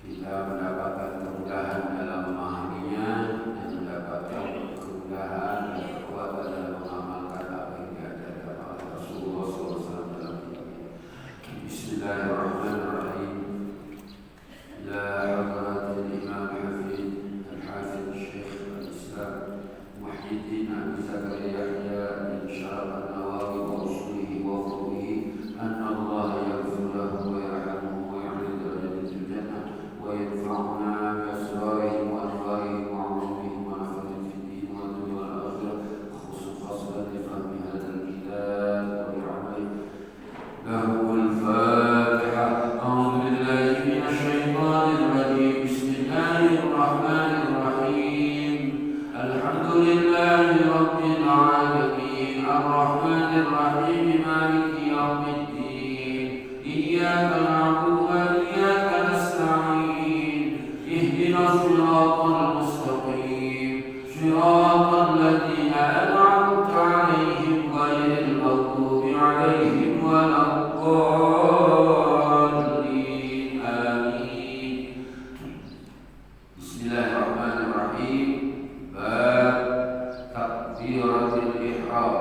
kita mendapatkan kemudahan dalam memahaminya dan mendapatkan kemudahan dan kekuatan dalam mengamalkan apa yang diajarkan oleh Rasulullah SAW dalam hidupnya. Bismillahirrahmanirrahim. La hadratil Imam Hafidh Al-Hafidh Syekh Al-Islam Muhyiddin Abi Zakaria Yahya bin Syaraf An-Nawawi wa usulihi wa furu'ihi anna Allah yaghfir lahu wa yarhamuhu wa yu'li darajatihi jannah wa yanfa'una bi asrarihim wa anwarihim wa 'ulumihim wa nafa'ihim fid din wa dunya wal akhirah khususan li fahmi hadzal kitab wa li'amali lahu al-Fatiha. A'udzu billahi minasy syaithanir rajim. Bismillahirrahmanirrahim. Alhamdulillahi rabbil alamin arrahmanir rahim maliki yaumiddin iyyaka na'budu wa iyyaka nasta'in ihdinas siratal mustaqim siratal ladzina an'amta 'alaihim ghairil maghdubi 'alaihim waladdallin. Amin. Bismillahirrahmanirrahim. Bab takbiratul ihram.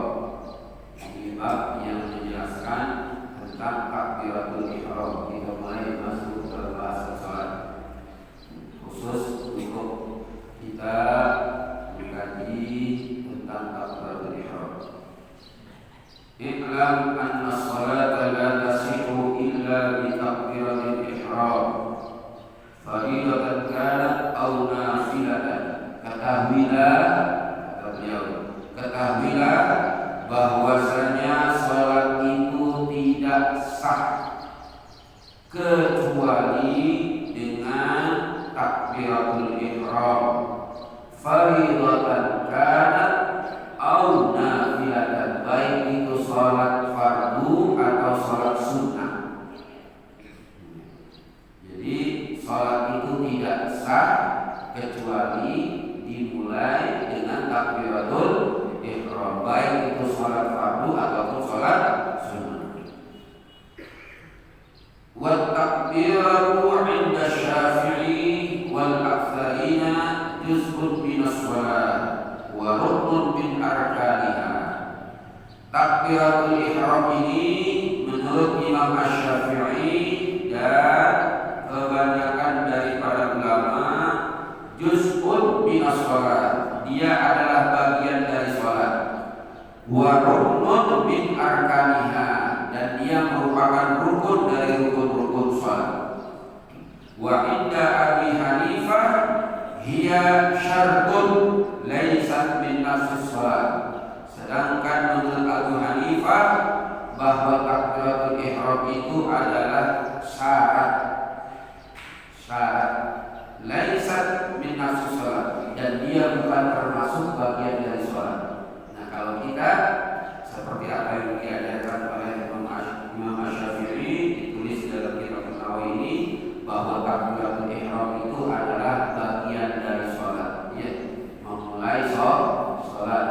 Ini bab yang menjelaskan tentang takbiratul ihram. Kita mulai masuk ke bahasa salat. Khusus untuk kita mengkaji tentang takbiratul ihram. I'lam anna salata la tasihhu illa bi takbiratul ihram. Fardatan kanat aw nafilatan. Ketahuilah bahwasanya salat itu tidak sah kecuali dengan takbiratul ihram. Fardatan kanat aw nafilatan, baik itu salat fardu atau salat sunnah. Jadi salat itu tidak sah kecuali dimulai dengan takbiratul ihram, baik itu salat fardu ataupun salat sunnah. Wa takbiratu 'inda Syafi'i wal aktsarina juz'un min as-shalah wa ruknun min arkaniha. Takbiratul ihram ini menurut Imam Asy-Syafi'i dan kebanyakan dari para ulama juz'un minas shalat, dia adalah bagian dari salat. Wa ruknun min arkaniha, dan dia merupakan rukun dari rukun-rukun salat. Wa inda Abi Hanifah hiya syartun laysat min nafsis salat. Sedangkan menurut Abu Hanifah bahwa takbiratul ihram itu adalah syarat laisat min nafsi salat, dan dia bukan termasuk bagian dari salat. Nah, kalau kita seperti apa yang diajarkan oleh Imam Asy-Syafi'i ditulis dalam kitab An-Nawawi ini, bahwa takbiratul ihram itu adalah bagian dari salat, ya, memulai salat.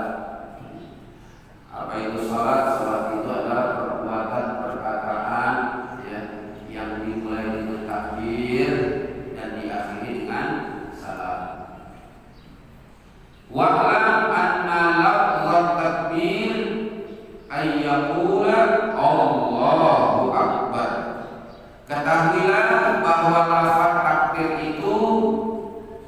Apa itu salat? Salat itu adalah perbuatan perkataan, ya, yang dimulai dengan takbir dan diakhiri dengan salam. Wa'lam anna lafzat takbir ay yaqula Allahu Akbar. Ketahuilah bahwa lafaz takbir itu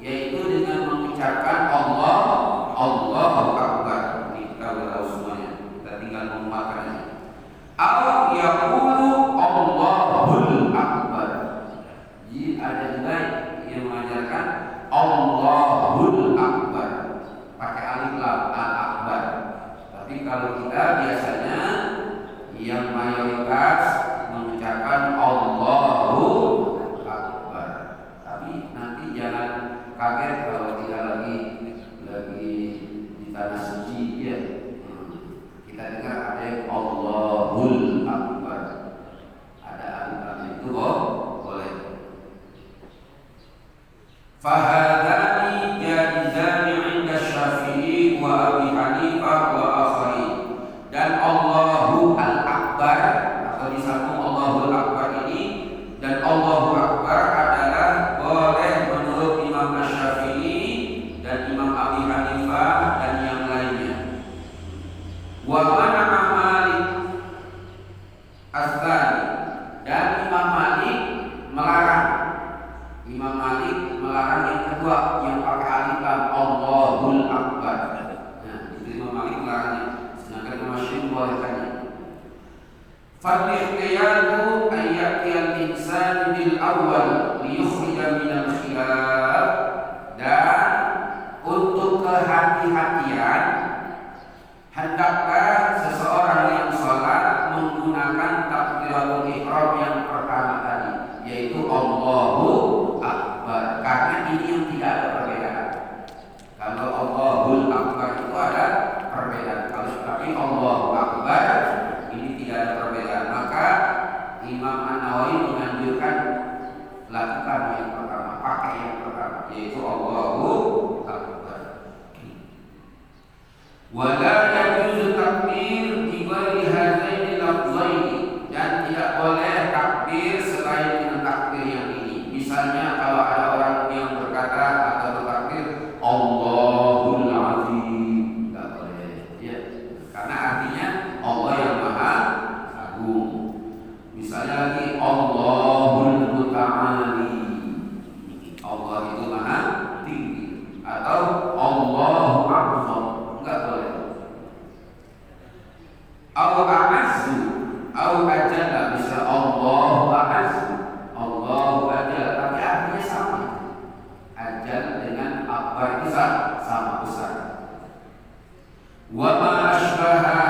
yaitu dengan mengucapkan Allahu Akbar. Ini kita tahu semuanya, kita tinggal mengucapkannya. Aw yaqulu Allahul Akbar. Jadi ada juga yang mengajarkan Allahul Akbar pakai alif lam, al-akbar. Tapi kalau kita biasanya yang mayoritas mengucapkan Allahu Akbar. Tapi nanti jangan kaget kalau kita lagi di tanah suci, ya. Kita dengar ada yang Allahul Akbar, ada alif lam itu boleh. Fahadani jaizani 'inda Syafi'i wa Abi Hanifah wa akharin. Dan Allahu Al-Akbar atau disambung Allahul Akbar ini, dan Allahu Akbar adalah kedua yang pakai alif lam, Allahul Akbar. Nah, itu Imam Malik melarangnya. Sedangkan Imam Syafi'i membolehkannya. Fal-ihtiyatu ayyatiyal insan bil awal liyukhrija minal khilaf. Dan untuk kehati-hatian, hendaklah seseorang yang sholat menggunakan takbiratul ihram yang pertama tadi, yaitu Allahu Akbar. Karena ini yang tidak ada perbedaan. Kalau Allahul Akbar itu ada perbedaan. Kalau tapi Allahu Akbar ini tidak ada perbedaan. Maka Imam An-Nawawi menganjurkan lakukan yang pertama, pakai yang pertama, yaitu Allahu Akbar. Wala yajuzu takbir bi ghairi hadaini lafzaini, dan tidak boleh takbir selain dengan takbir yang ini. Misalnya kalau ada orang yang berkata atau bertakbir Allahul Azim, tidak boleh, ya. Karena artinya Allah yang Maha Agung. Misalnya lagi Allahul Muta'ali, Allah itu Maha Tinggi, atau Allahu A'zam, enggak boleh. Au a'azzu, au ajalla, bisa Allahu a'azzu, Allahu ajalla, tapi artinya sama. Ajal dengan akbar itu sama besar. Wa ma asbaha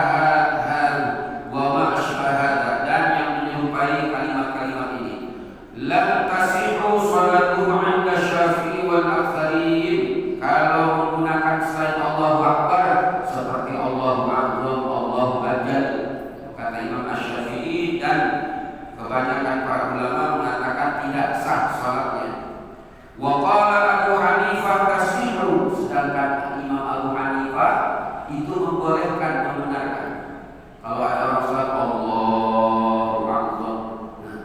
dan yang menyerupai kalimat-kalimat ini. Lam tasihu salatuhu 'inda Syafi'i wal aktsarin. Kalau menggunakan selain Allahu Akbar seperti Allahu A'zam, Allahu Ajal, kata Imam Asy-Syafi'i dan kebanyakan para ulama mengatakan tidak sah salatnya. Wa qala Abu Hanifah tasihu, sedangkan Imam Abu Hanifah itu membolehkan, membenarkan. Kalau ada orang salat Allahu Akbar, nah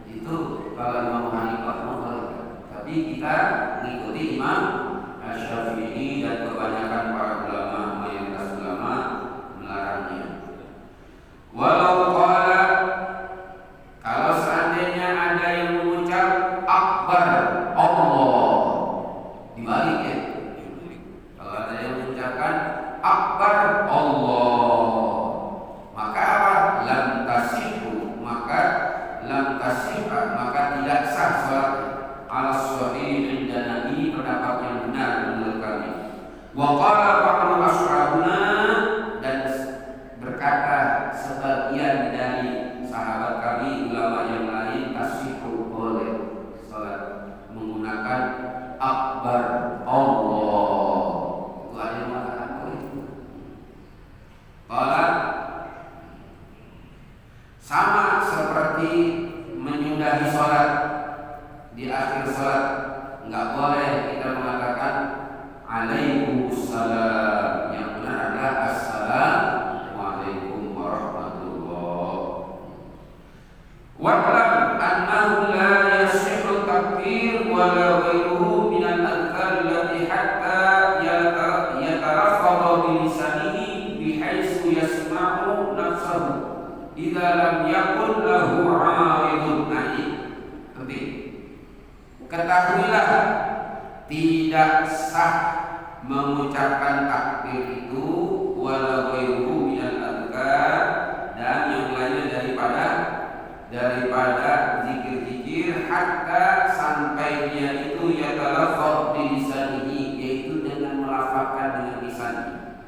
itu kalau Imam Hanifah membolehkan. Tapi kita mengikuti Imam Asy-Syafi'i dan kebanyakan para ulama, mayoritas ulama melarangnya. Walau qala, kalau seandainya ada yang mengucap Akbar Allah, dibalik ya. Kalau ada yang mengucapkan Akbar Allah, maka apa? Lam tasihu, maka tidak sah salat. Al-Sahih indana, ini pendapat yang benar menurut kami. Wa qala ba'du ashabuna, dan berkata sebagian dari sahabat kami, ulama yang lain, tasihu, boleh salat menggunakan Akbar Allah. Itu ada yang mengatakan boleh. Qala, sama seperti menyudahi salat. Di akhir salat enggak boleh kita mengatakan Alaikumussalam. Yang benar adalah Assalamualaikum warahmatullahi. Wa'lam annahu la yasihhu takbir wa la ghairuhu min al-adhkar allati hatta yataraffadha bi lisanihi bihaitsu yasma'u nafsahu idza lam yakun lahu 'aridun. Penting. Ketahuilah, tidak sah mengucapkan takbir itu wala ghairuhu minal adhkar, dan yang lainnya daripada zikir-zikir, hatta sampai dia itu yatalaffadh bi lisanihi, yaitu dengan melafazkan dengan lisannya.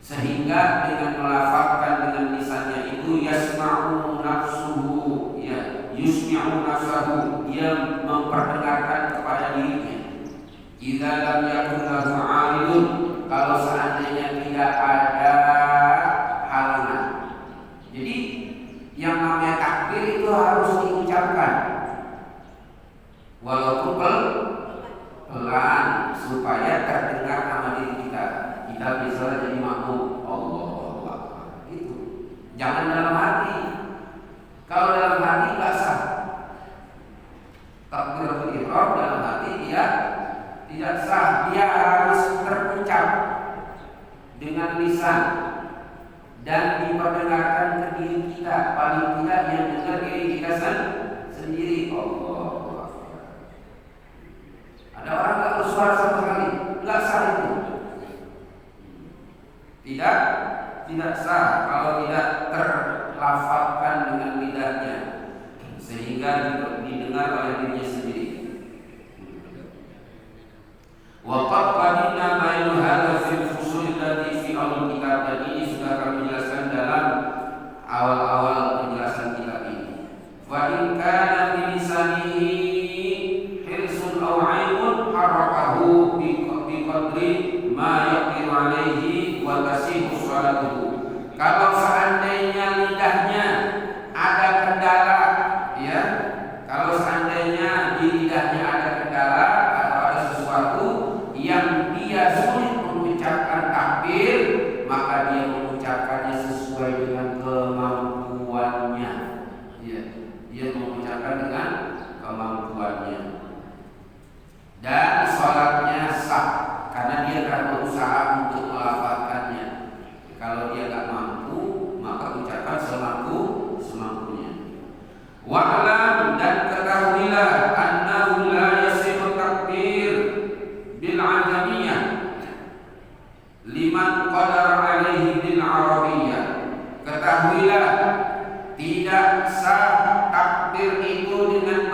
Sehingga dengan melafazkan dengan lisannya itu yasma'u nafsuhu, ya, yusmi'u nafsahu, dia memperdengarkan kepada dirinya. Idza lam yakun lahu 'aridun, kalau seandainya tidak ada halangan. Jadi yang namanya takbir itu harus diucapkan walaupun pelan, supaya terdengar nama diri kita. Kita bisa jadi makmum. Allahu Akbar. Itu jangan dalam hati. Kalau dalam hati nggak sah. Takbiratul ihram dalam hati tidak sah. Dia harus terucap dengan lisan dan diperdengarkan ke diri kita. Paling tidak yang dengar diri kita sendiri. Allahu Akbar. Ada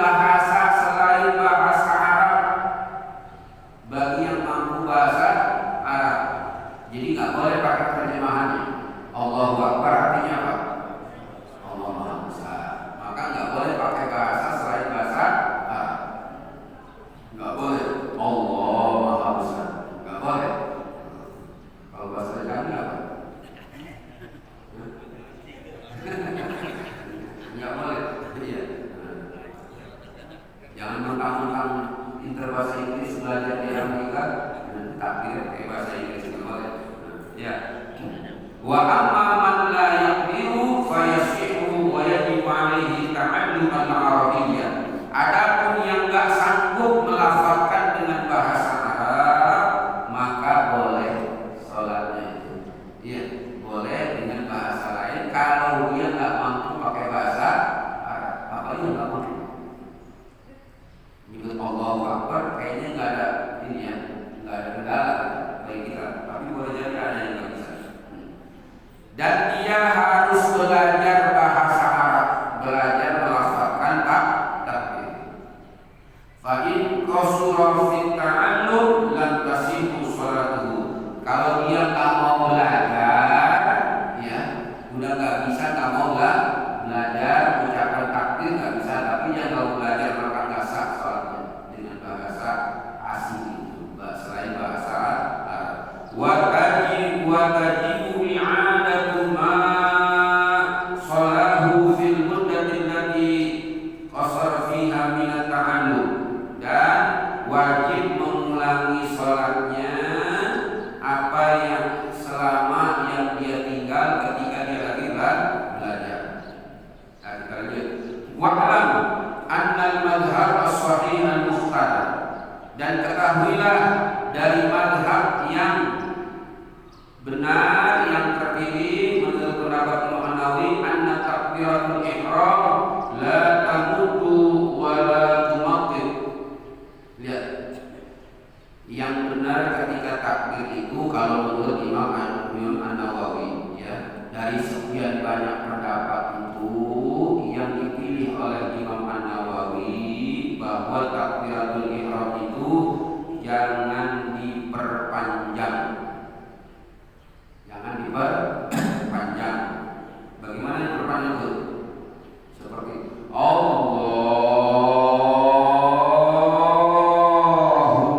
bahasa selain bahasa Arab bagi yang mampu bahasa Arab. Jadi nggak boleh pakai terjemahannya. Allahu Akbar artinya apa? Allah Maha Besar. Maka nggak boleh pakai bahasa selain bahasa Arab. Nggak boleh. Allah Maha Besar. Nggak boleh. Kalau bahasa kami apa? Nggak boleh. Iya. Jangan mentang-mentang pintar bahasa Inggris belajar di Amerika, takbir pakai bahasa Inggris nggak boleh. Ya. Wa amma man la yaqdiru fayasihu wa yajibu alaihi ta'allum al-arabiyyah. Adapun yang enggak sanggup melafalkan dengan bahasa Arab, maka boleh salatnya itu. Iya, boleh dengan bahasa lain kalau dia enggak mampu pakai bahasa Arab. Apalagi enggak mampu. Nyebut Allahu Akbar kayaknya enggak ada ini ya, enggak ada kendala bagi kita. Tapi boleh jadi ada yang enggak bisa. Dan dia harus belajar bahasa Arab, belajar melafalkan takbir. Fa in qasura fi ta'allum lam tasihu salatuhu. Kalau dia enggak mau belajar, ya, udah enggak bisa, enggak mau belajar ucapan takbir enggak bisa, tapi dia enggak mau belajar maka enggak sah salatnya dengan bahasa asing itu, selain bahasa Arab. Wa tajibu i'adatu ma salahu fil muddati allati qasara fiha min at-ta'allum, dan wajib mengulangi salatnya apa yang selama yang dia tinggal ketika dia lagi belajar. Wa'lam anna al-madhhab as-sahih al-mukhtar, dan ketahuilah dari madhab yang benar yang terpilih menurut pendapat Imam An-Nawawi, anna takbiratul ihram la tamuddu wa la tumattid. Lihat, yang benar ketika takbir itu kalau menurut Imam An-Nawawi, ya, dari sekian banyak pendapat itu yang dipilih oleh Imam An-Nawawi bahwa takbiratul ihram itu jangan diperpanjang. Jangan diperpanjang. Bagaimana diperpanjang itu? Seperti Allahu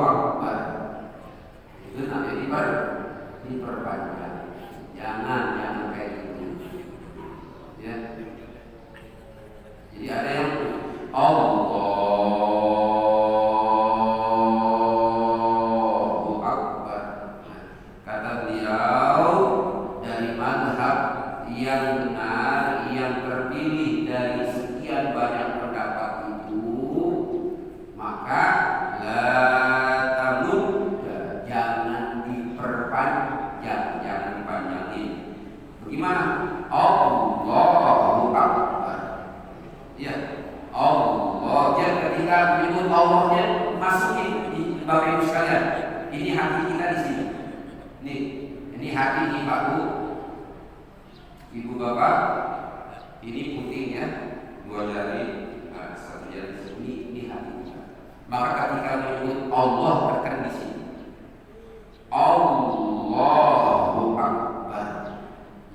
Akbar. Itu nanti diperpanjang. Jangan kayak gitu. Ya. Jadi ada yang Allahu Akbar. Kata beliau, dari mazhab yang benar yang terpilih dari sekian banyak pendapat itu, maka la tamud, jangan diperpanjang, jangan dipanjangin. Bagaimana? Allahu Akbar. Ya, Allah. Jadi ketika menyebut Allahnya, masukin di Bapak Ibu sekalian. Ini hati kita di sini. Nih, ini hati ini Pak Bu, Ibu Bapak. Ini putihnya, 2 jari, 1 jari ini hati kita. Maka ketika menyebut Allah, tekan di sini. Allahu Akbar.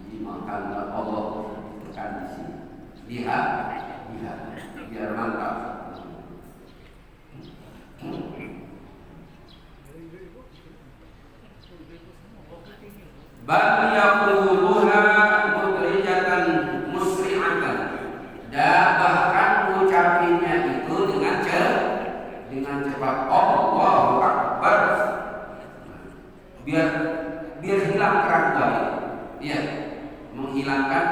Jadi maka Allah tekan di sini. Lihat, biar mantap. Bal yaquluha mudrijatan musri'atan. Dan bahkan ucapinnya itu dengan cepat. Allahu Akbar. Biar hilang keraguan. Iya, menghilangkan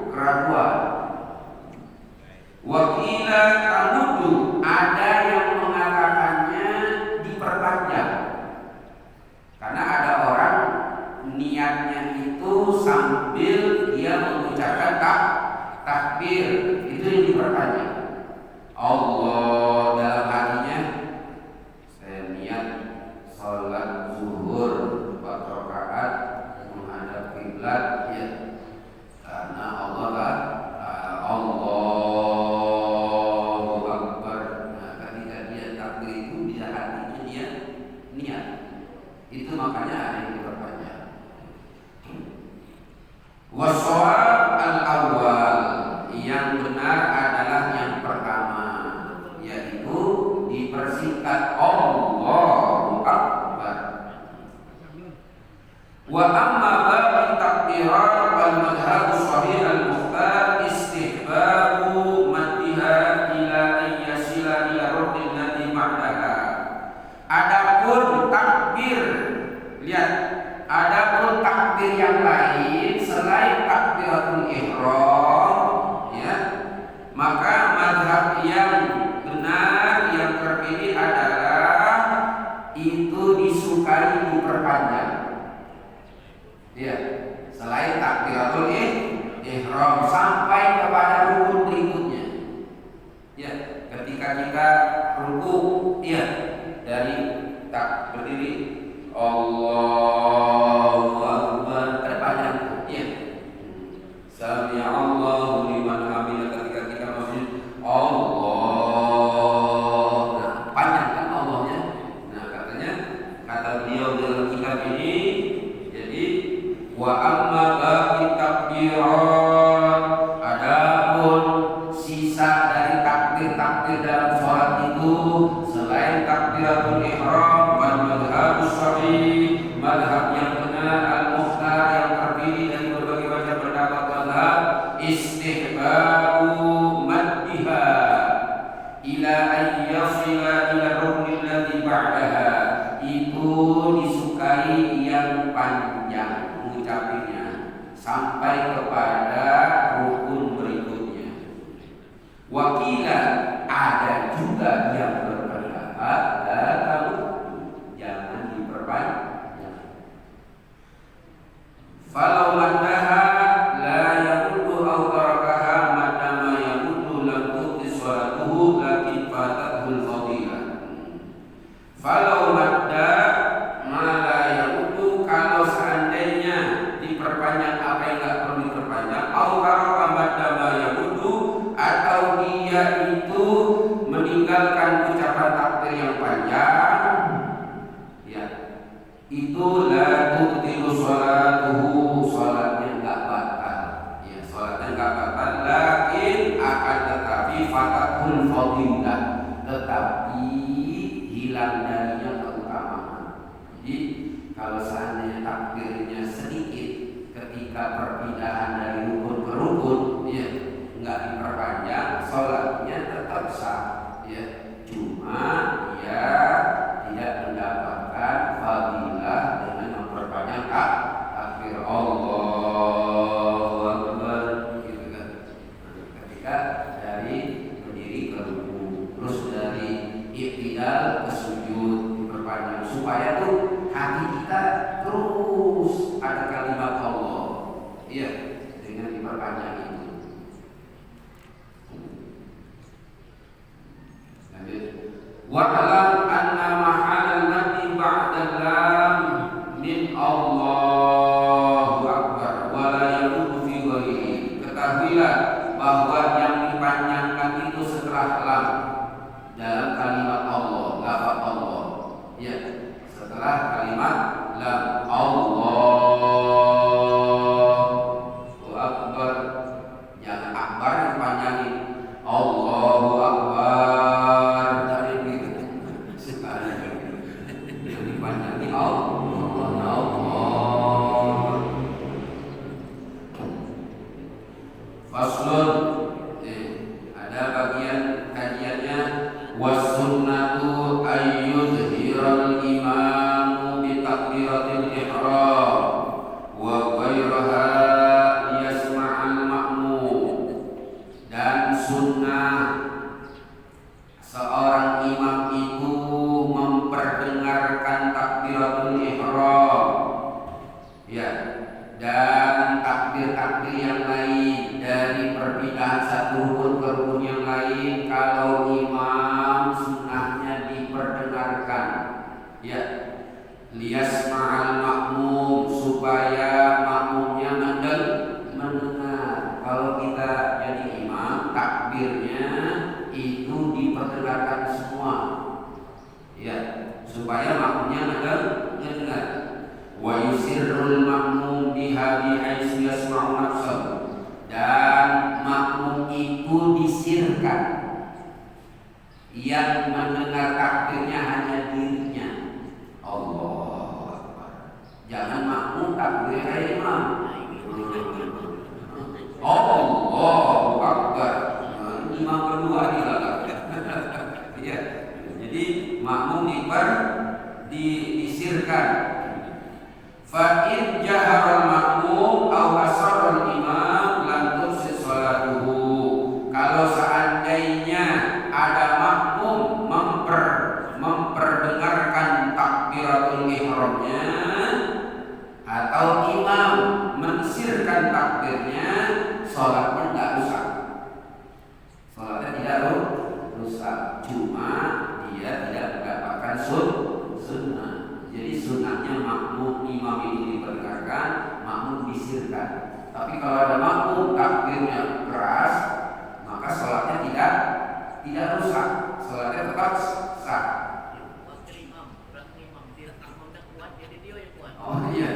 keraguan. Wakila tamudu, ada yang mengatakannya diperpanjang. Karena ada orang niatnya itu sambil dia mengucapkan takbir, itu yang diperpanjang. Allah dalam hatinya, saya niat sholat zuhur 4 rakaat menghadap kiblat, ya. dipersingkat Allahu Akbar. Wa amma bagi takbirat wal madhhab sahih al-mukhtar istihbabu maddiha ila ayyasila ila ruknin ladzi ba'daha. Adapun takbir, lihat, adapun takbir yang lain selain takbiratul ihram, ya, maka madhab yang benar yang terpilih adalah itu disukai diperpanjang. Ya, selain takbiratul ihram sampai kepada rukun berikutnya. Ya, ketika kita ruku, ya, dari tak berdiri Allahu Akbar terpanjang, ya. Sami Allahu liman hamidah, ketika kita masuk Allah. Nah, panjang kan Allahnya. Nah, katanya, kata beliau dalam kitab ini, jadi wa amma baqi takbirat, adapun sisa dari takbir-takbir dalam sholat itu selain takbiratul ihram wal madhhabus sahih, madhab yang benar al-mukhtar yang terpilih dari berbagai macam pendapat madhab, istihbabu maddiha ila ayyasila ila ruknil ladzi ba'daha, itu disukai yang panjang mengucapinya sampai kepada rukun berikutnya. Wakila, ada juga yang berpendapat kalau jangan diperpanjang. Falau maddaha la yaqudu aw tarakaha madama yaqudu lam tuqti sholatuhu lakin fatatul fadilah. Falau madda ma la yaqudu, kalau seandainya diperpanjang apa yang enggak perlu diperpanjang, aw taraka madama yaqudu, atau dia itu meninggalkan ucapan takbir yang panjang, ya, itu la tubtilu sholatuhu, sholatnya enggak batal, ya, sholatnya enggak batal, lakin akan tetapi fatatul fadilah, tetapi hilang darinya keutamaan. Jadi kalau seandainya takbirnya sedikit ketika perpindahan dari rukun ke rukun, ya, enggak diperpanjang, sholatnya tetap sah, ya, cuma dia tidak mendapatkan fadilah dengan memperpanjang takbir Allahu Akbar, gitu kan. Ketika dari berdiri ke ruku, terus dari i'tidal ke sujud diperpanjang supaya tuh hati kita terus ada kalimat Allah, iya, dengan diperpanjang itu. Wa'lam anna ma'al maddi ba'da lam min Allahu Akbar wa la yaqudu fi ghairihi. Ketahuilah bahwa yang dipanjangkan itu setelah lam dalam kalimat Allah, lafaz Allah, ya, setelah kalimat lam, Allahu Akbar, jangan akbar dipanjangin, Allahu Akbar. Faslun, ada bagian kajiannya. Wasunnatu ayyudhiral imamu bi takbiratil ihram wa ghairaha liyasma'al ma'mum. Dan sunnah seorang imam itu memperdengarkan takbiratul ihram, ya, dan takbir-takbir yang lain dari perpindahan satu rukun ke rukun yang lain. Kalau imam sunnahnya diperdengarkan, ya, liyasma'al makmum, supaya makmumnya mendengar. Kalau kita jadi imam, takbirnya itu diperdengarkan semua, ya, supaya makmumnya mendengar. Wa yusirrul makmum biha bihaitsu yasma'u nafsahu, dan makmum itu disirkan yang mendengar takbirnya hanya dirinya. Allahu Akbar. Jangan makmum takbir kayak imam. Allahu Akbar. Imam kedua dilarang. Ya. Jadi makmum disirkan. Fa in jahara makmum aw asarra imam lam tufsid salatuhu. Kalau seandainya ada makmum memperdengarkan takbiratul ihramnya atau imam mensirkan takbirnya, salatnya enggak rusak. Salatnya tidak rusak, cuma dia tidak mendapatkan sunnah. Jadi sunnahnya makmum imam itu diperdengarkan, makmum disirkan. Tapi kalau ada makmum takbirnya keras, maka salatnya tidak rusak, salatnya tetap sah. Oh iya.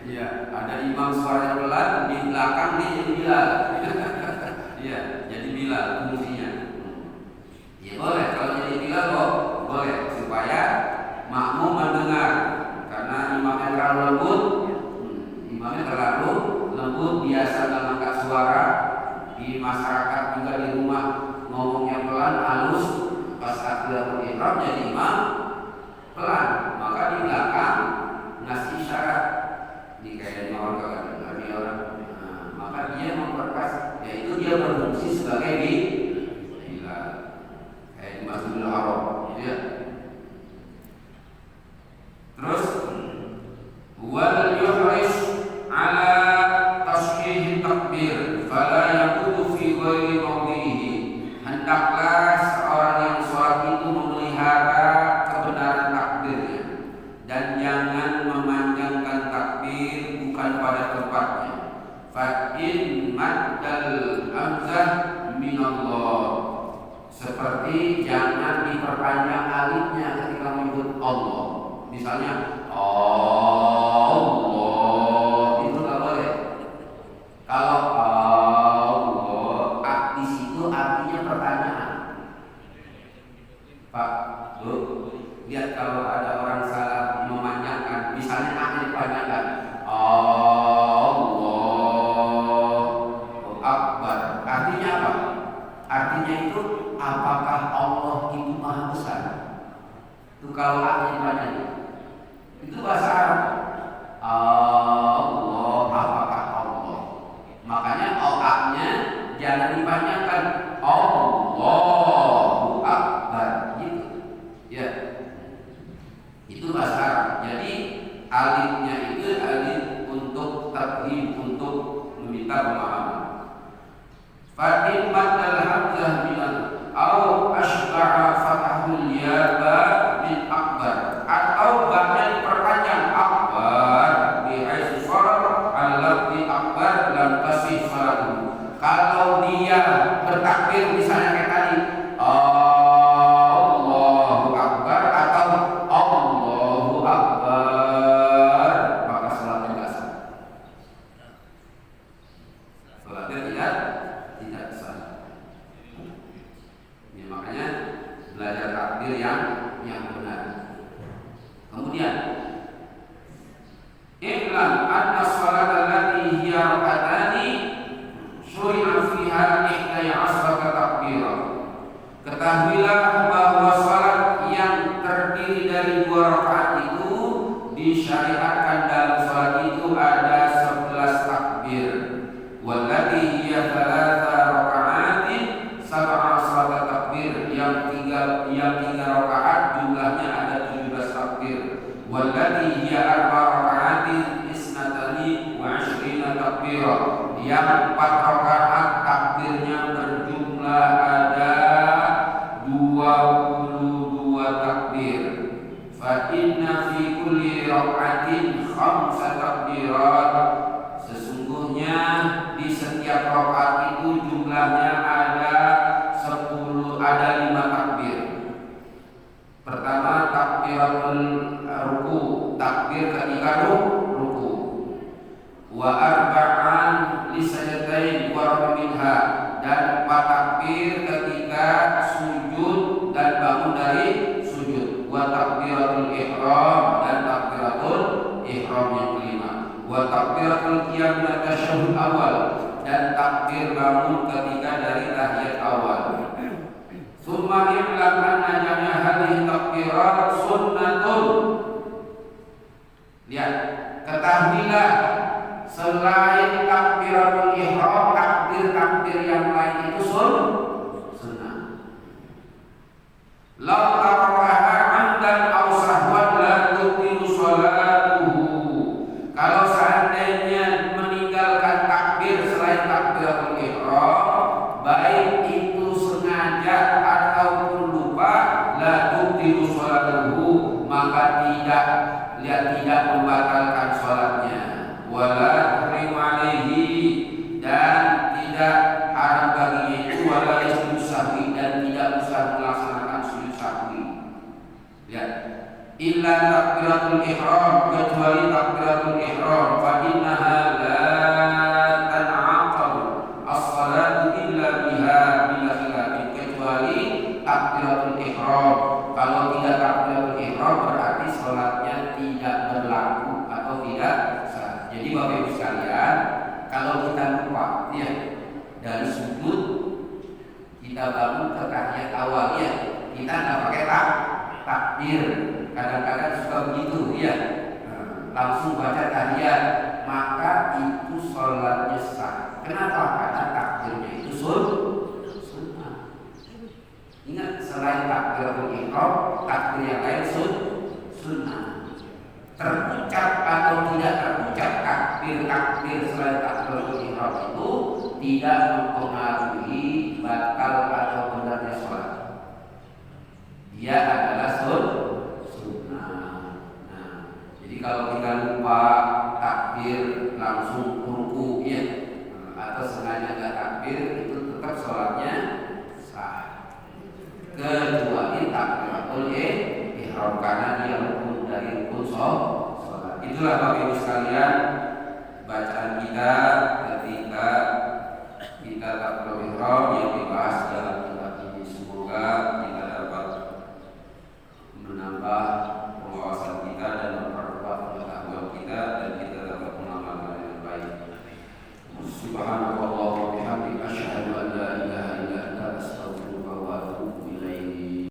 Iya, ada imam suaranya pelan, di belakang dia jadi Bilal. Iya, jadi Bilal fungsinya. Ya boleh, kalau jadi Bilal boleh supaya makmum mendengar. Karena imamnya terlalu lembut, biasa mengangkat suara. Di masyarakat juga di rumah ngomongnya pelan, halus. Pas takbiratul ihram jadi imam pelan, maka di belakang ngasih isyarat. Di kayaknya orang, maka dia memperkas, yaitu dia berfungsi sebagai Bilal. Kayak di Masjidil Haram, ya. Terus wal yuhris ala tashhih takbir fala yaqutu fi ghairi mawdihi. Hendaklah seorang yang sholat itu memelihara kebenaran takbirnya dan jangan memanjangkan takbir bukan pada tempatnya. Fa in maddal hamzah minallah, seperti jangan diperpanjang alifnya ketika menyebut Allah. Misalnya Allah itu nggak boleh. Kalau Allah di situ artinya pertanyaan. Pak, Bu, lihat kalau ada orang salah memanjangkan, misalnya akhir dipanjangkan Allahu Akbar. Artinya apa? Artinya itu apakah Allah itu maha besar? Itu kalau akhir dipanjangkan. Itu bahasa Arab. Allah, apakah Allah? Makanya O-nya jangan dipanjangkan Allahu Akbar gitu. Ya. Itu bahasa Arab. Jadi alifnya itu alif untuk tarhib, untuk meminta pemahaman. Fa in maddal hamzah bilan au asbaha fathul ya min akbar, atau bahkan diperpanjang akbar bi haitsu shara al-lafzi akbar lam tasih salatu. Kalau dia bertakbir misalnya kayak tadi Allahu Akbar atau Allahu Akbar, maka salatnya tidak sah. Salatnya tidak sah. Ya, makanya belajar takbir yang benar. Kemudian i'lam anna as-salata allati hiya rak'atani syuri'a fiha 11 takbirah. Ketahuilah bahwa salat yang terdiri dari 2 rakaat itu disyariatkan dalam salat itu ada 11 takbir. Wallati hiya 3 raka'atin 17 takbir, yang 3 rakaat jumlahnya ada 17 takbir. Wallati hiya 4 raka'atin 22 takbirah, yang 4 rakaat takbirnya berjumlah ada 22 takbir. Fa inna fi kulli raka'atin 5 takbirat, sesungguhnya di setiap rakaat itu jumlahnya ada 5 takbir. Pertama takbiratul ruku, takbir ketika ruku. Wa arba'an li sajdatain wa minha, dan 4 takbir ketika sujud dan bangun dari sujud. Wa takbiratul ihram dan takbiratul ihram yang kelima. Wa takbiratul qiyam min tasyahhud awal dan takbir bangun ketika dari tahiyat awal. Summa i'lam anna jami'a hadhihi takbirat sunnatun. Lihat, ketahuilah selain takbiratul ihram, takbir yang lain itu sunnah. Law tarakaha 'amdan aw sahwan la tubtilu sholatuhu. Kalau seandainya meninggalkan takbir selain takbiratul ihram, baik itu sengaja ataupun lupa, la tubtilu sholatuhu, maka tidak membatalkan sholatnya. Wala tahrimu alaihi, dan tidak haram baginya itu, wala yasjudu sahwi, dan tidak usah melaksanakan sujud sahwi. Ya, illa takbiratul ihram, kecuali takbiratul ihram, fa innaha la tan'aqad as-salatu illa biha bila khilafin. Kecuali takbiratul ihram, kalau tidak takbiratul ihram berarti sholatnya tidak berlaku atau tidak sah. Jadi Bapak Ibu sekalian, kalau kita lupa ya dari sujud kita bangun ke tahiyat awal ya, kita nggak pakai takbir. Kadang-kadang suka begitu ya, langsung baca tahiyat, maka itu sholatnya sah. Kenapa? Karena takbirnya itu sunnah. Ingat, selain takbiratul ihram, takbir yang lain sunnah. Terucap atau tidak terucap takbir selain takbiratul ihram itu tidak mempengaruhi batal atau benarnya sholat. Dia adalah sunnah. Nah, jadi kalau kita lupa takbir langsung ruku ya, atau sengaja nggak takbir, itu tetap sholatnya sah. Kecuali takbiratul ihram, karena dia rukun dari rukun sholat. Itulah Bapak Ibu sekalian bacaan kita ketika kita takbiratul ihram yang dibahas dalam kitab ini. Semoga kita dapat menambah wawasan